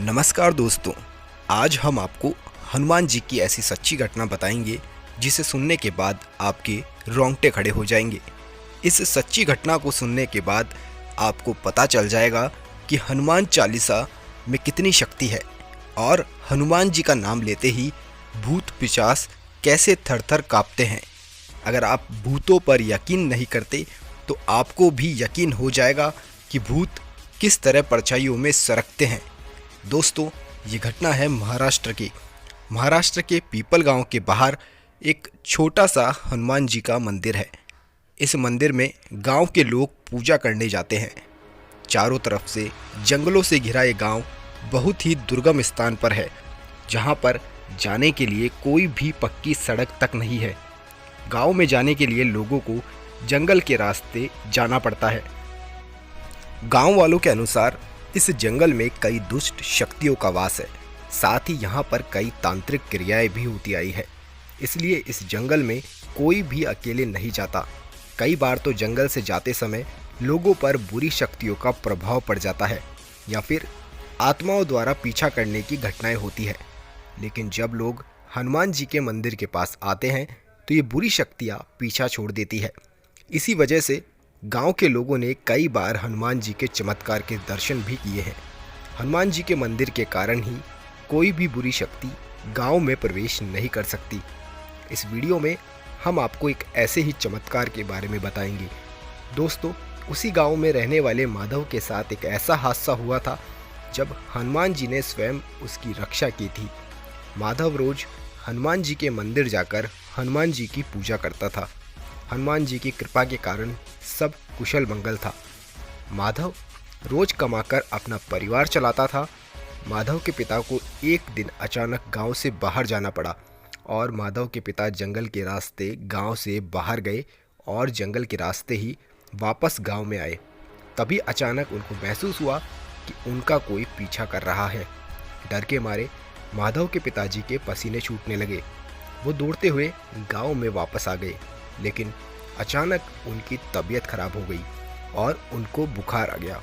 नमस्कार दोस्तों, आज हम आपको हनुमान जी की ऐसी सच्ची घटना बताएंगे जिसे सुनने के बाद आपके रोंगटे खड़े हो जाएंगे। इस सच्ची घटना को सुनने के बाद आपको पता चल जाएगा कि हनुमान चालीसा में कितनी शक्ति है और हनुमान जी का नाम लेते ही भूत पिशाच कैसे थर-थर कांपते हैं। अगर आप भूतों पर यकीन नहीं करते तो आपको भी यकीन हो जाएगा कि भूत किस तरह परछाइयों में सरकते हैं। दोस्तों, ये घटना है महाराष्ट्र के पीपल गांव के बाहर एक छोटा सा हनुमान जी का मंदिर है। इस मंदिर में गांव के लोग पूजा करने जाते हैं। चारों तरफ से जंगलों से घिरा ये गांव बहुत ही दुर्गम स्थान पर है, जहां पर जाने के लिए कोई भी पक्की सड़क तक नहीं है। गांव में जाने के लिए लोगों को जंगल के रास्ते जाना पड़ता है। गांव वालों के अनुसार इस जंगल में कई दुष्ट शक्तियों का वास है, साथ ही यहाँ पर कई तांत्रिक क्रियाएं भी होती आई है। इसलिए इस जंगल में कोई भी अकेले नहीं जाता। कई बार तो जंगल से जाते समय लोगों पर बुरी शक्तियों का प्रभाव पड़ जाता है या फिर आत्माओं द्वारा पीछा करने की घटनाएं होती है। लेकिन जब लोग हनुमान जी के मंदिर के पास आते हैं तो ये बुरी शक्तियाँ पीछा छोड़ देती है। इसी वजह से गांव के लोगों ने कई बार हनुमान जी के चमत्कार के दर्शन भी किए हैं। हनुमान जी के मंदिर के कारण ही कोई भी बुरी शक्ति गांव में प्रवेश नहीं कर सकती। इस वीडियो में हम आपको एक ऐसे ही चमत्कार के बारे में बताएंगे। दोस्तों, उसी गांव में रहने वाले माधव के साथ एक ऐसा हादसा हुआ था जब हनुमान जी ने स्वयं उसकी रक्षा की थी। माधव रोज हनुमान जी के मंदिर जाकर हनुमान जी की पूजा करता था। हनुमान जी की कृपा के कारण सब कुशल मंगल था। माधव रोज कमाकर अपना परिवार चलाता था। माधव के पिता को एक दिन अचानक गांव से बाहर जाना पड़ा और माधव के पिता जंगल के रास्ते गांव से बाहर गए और जंगल के रास्ते ही वापस गांव में आए। तभी अचानक उनको महसूस हुआ कि उनका कोई पीछा कर रहा है। डर के मारे माधव के पिताजी के पसीने छूटने लगे। वो दौड़ते हुए गांव में वापस आ गए, लेकिन अचानक उनकी तबीयत खराब हो गई और उनको बुखार आ गया।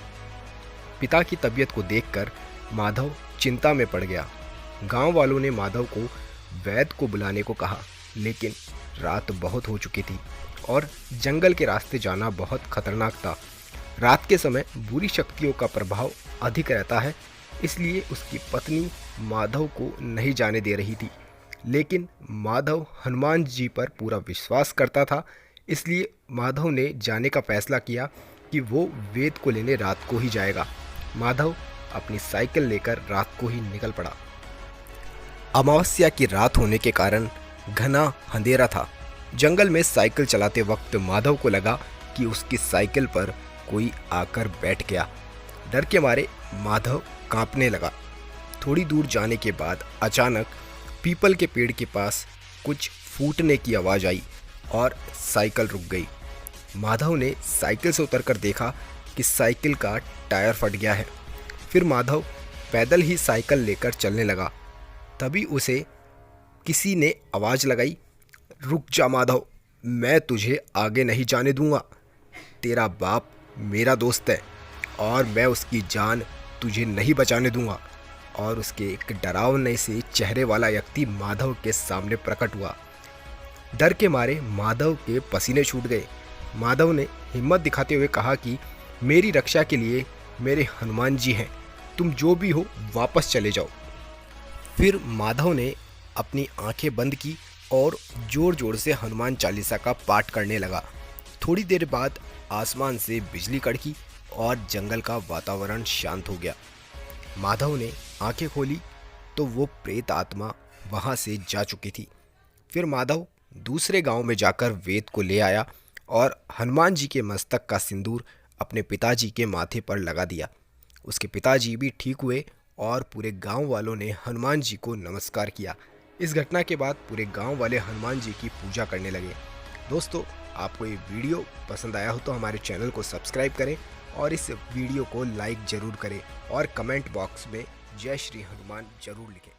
पिता की तबीयत को देखकर माधव चिंता में पड़ गया। गांव वालों ने माधव को वैद्य को बुलाने को कहा, लेकिन रात बहुत हो चुकी थी और जंगल के रास्ते जाना बहुत खतरनाक था। रात के समय बुरी शक्तियों का प्रभाव अधिक रहता है, इसलिए उसकी पत्नी माधव को नहीं जाने दे रही थी। लेकिन माधव हनुमान जी पर पूरा विश्वास करता था, इसलिए माधव ने जाने का फैसला किया कि वो वेद को लेने रात को ही जाएगा। माधव अपनी साइकिल लेकर रात को ही निकल पड़ा। अमावस्या की रात होने के कारण घना अंधेरा था। जंगल में साइकिल चलाते वक्त माधव को लगा कि उसकी साइकिल पर कोई आकर बैठ गया। डर के मारे माधव कांपने लगा। थोड़ी दूर जाने के बाद अचानक पीपल के पेड़ के पास कुछ फूटने की आवाज़ आई और साइकिल रुक गई। माधव ने साइकिल से उतरकर देखा कि साइकिल का टायर फट गया है। फिर माधव पैदल ही साइकिल लेकर चलने लगा। तभी उसे किसी ने आवाज़ लगाई, रुक जा माधव, मैं तुझे आगे नहीं जाने दूंगा। तेरा बाप मेरा दोस्त है और मैं उसकी जान तुझे नहीं बचाने दूंगा। और उसके एक डरावने से चेहरे वाला व्यक्ति माधव के सामने प्रकट हुआ। डर के मारे माधव के पसीने छूट गए। माधव ने हिम्मत दिखाते हुए कहा कि मेरी रक्षा के लिए मेरे हनुमान जी हैं, तुम जो भी हो वापस चले जाओ। फिर माधव ने अपनी आंखें बंद की और ज़ोर ज़ोर से हनुमान चालीसा का पाठ करने लगा। थोड़ी देर बाद आसमान से बिजली कड़की और जंगल का वातावरण शांत हो गया। माधव ने आंखें खोली तो वो प्रेत आत्मा वहाँ से जा चुकी थी। फिर माधव दूसरे गांव में जाकर वेद को ले आया और हनुमान जी के मस्तक का सिंदूर अपने पिताजी के माथे पर लगा दिया। उसके पिताजी भी ठीक हुए और पूरे गांव वालों ने हनुमान जी को नमस्कार किया। इस घटना के बाद पूरे गांव वाले हनुमान जी की पूजा करने लगे। दोस्तों, आपको ये वीडियो पसंद आया हो तो हमारे चैनल को सब्सक्राइब करें और इस वीडियो को लाइक ज़रूर करें और कमेंट बॉक्स में जय श्री हनुमान जरूर लिखें।